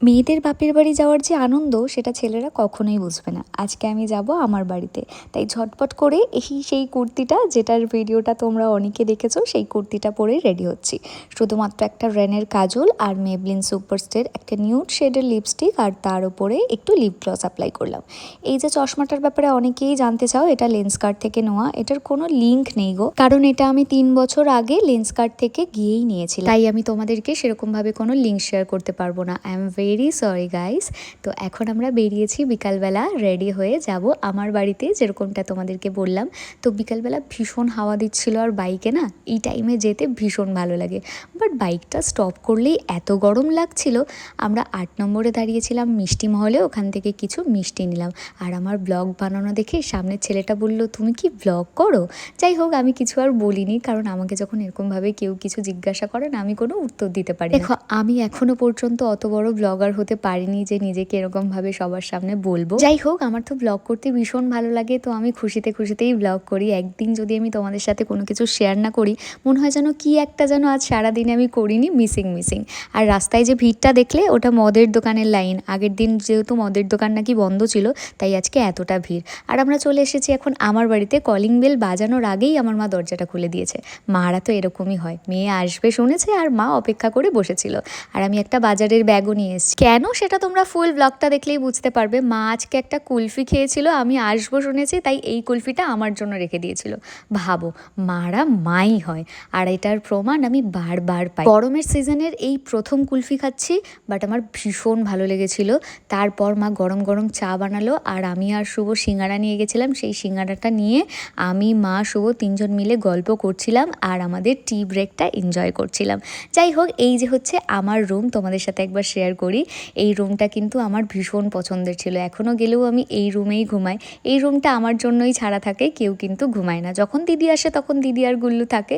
মেয়েদের বাপের বাড়ি যাওয়ার যে আনন্দ সেটা ছেলেরা কখনোই বুঝবে না। আজকে আমি যাব আমার বাড়িতে, তাই ঝটপট করে সেই কুর্তিটা, যেটার ভিডিওটা তোমরা অনেকে দেখেছো, সেই কুর্তিটা পরে রেডি হচ্ছি। শুধুমাত্র একটা রেনের কাজল আর মেবলিন সুপারস্টার একটা নিউড শেডের লিপস্টিক, আর তার উপরে একটু লিপ গ্লস অ্যাপ্লাই করলাম। এই যে চশমাটার ব্যাপারে অনেকেই জানতে চাও, এটা লেন্সকার্ট থেকে নেওয়া। এটার কোনো লিঙ্ক নেই গো, কারণ এটা আমি 3 বছর আগে লেন্সকার্ট থেকে গিয়েই নিয়েছিলাম, তাই আমি তোমাদেরকে সেরকমভাবে কোনো লিঙ্ক শেয়ার করতে পারবো না। I am very sorry guys. তো এখন আমরা বেরিয়েছি বিকালবেলা, রেডি হয়ে যাব আমার বাড়িতে, যেরকমটা তোমাদেরকে বললাম। তো বিকালবেলা ভীষণ হাওয়া দিচ্ছিল, আর বাইকে না এই টাইমে যেতে ভীষণ ভালো লাগে, বাট বাইকটা স্টপ করলেই এত গরম লাগছিল। আমরা 8 নম্বরে দাঁড়িয়েছিলাম মিষ্টি মহলে, ওখান থেকে কিছু মিষ্টি নিলাম। আর আমার ব্লগ বানানো দেখে সামনের ছেলেটা বলল, তুমি কি ব্লগ করো? যাই হোক, আমি কিছু আর বলিনি, কারণ আমাকে যখন এরকমভাবে কেউ কিছু জিজ্ঞাসা করে না, আমি কোনো উত্তর দিতে পারি না। দেখো, আমি এখনো পর্যন্ত অত বড় ব্লগার হতে পারিনি যে নিজেকে এরকমভাবে সবার সামনে বলবো। যাই হোক, আমার তো ব্লগ করতে ভীষণ ভালো লাগে, তো আমি খুশিতেই ব্লগ করি। একদিন যদি আমি তোমাদের সাথে কোনো কিছু শেয়ার না করি, মনে হয় যেন কি একটা যেন আজ সারাদিনে আমি করিনি, মিসিং। আর রাস্তায় যে ভিড়টা দেখলে, ওটা মদের দোকানের লাইন। আগের দিন যেহেতু মদের দোকান নাকি বন্ধ ছিল, তাই আজকে এতটা ভিড়। আর আমরা চলে এসেছি এখন আমার বাড়িতে। কলিং বেল বাজানোর আগেই আমার মা দরজাটা খুলে দিয়েছে। মারা তো এরকমই হয়, মেয়ে আসবে শুনেছে আর মা অপেক্ষা করে বসেছিল। আর আমি একটা বাজারের ব্যাগও নিয়ে এসেছি। কেন, সেটা তোমরা ফুল ব্লগটা দেখলেই বুঝতে পারবে। মা আজকে একটা কুলফি খেয়েছিল, আমি আসবো শুনেছি, তাই এই কুলফিটা আমার জন্য রেখে দিয়েছিল। ভাবো, মারা মাই হয়। আর এটার প্রমাণ আমি বারবার পাই। গরমের সিজনের এই প্রথম কুলফি খাচ্ছি, বাট আমার ভীষণ ভালো লেগেছিল। তারপর মা গরম গরম চা বানালো, আর আমি আর শুভ সিঙ্গারা নিয়ে গেছিলাম। সেই সিঙ্গারাটা নিয়ে আমি, মা, শুভ 3 জন মিলে গল্প করছিলাম, আর আমাদের টি ব্রেকটা এনজয় করছিলাম। যাই হোক, এই যে হচ্ছে আমার রুম, তোমাদের সাথে একবার শেয়ার করি। এই রুমটা কিন্তু আমার ভীষণ পছন্দের ছিল, এখনও গেলেও আমি এই রুমেই ঘুমাই। এই রুমটা আমার জন্যই ছাড়া থাকে, কেউ কিন্তু ঘুমায় না। যখন দিদি আসে তখন দিদি আর গুল্লু থাকে।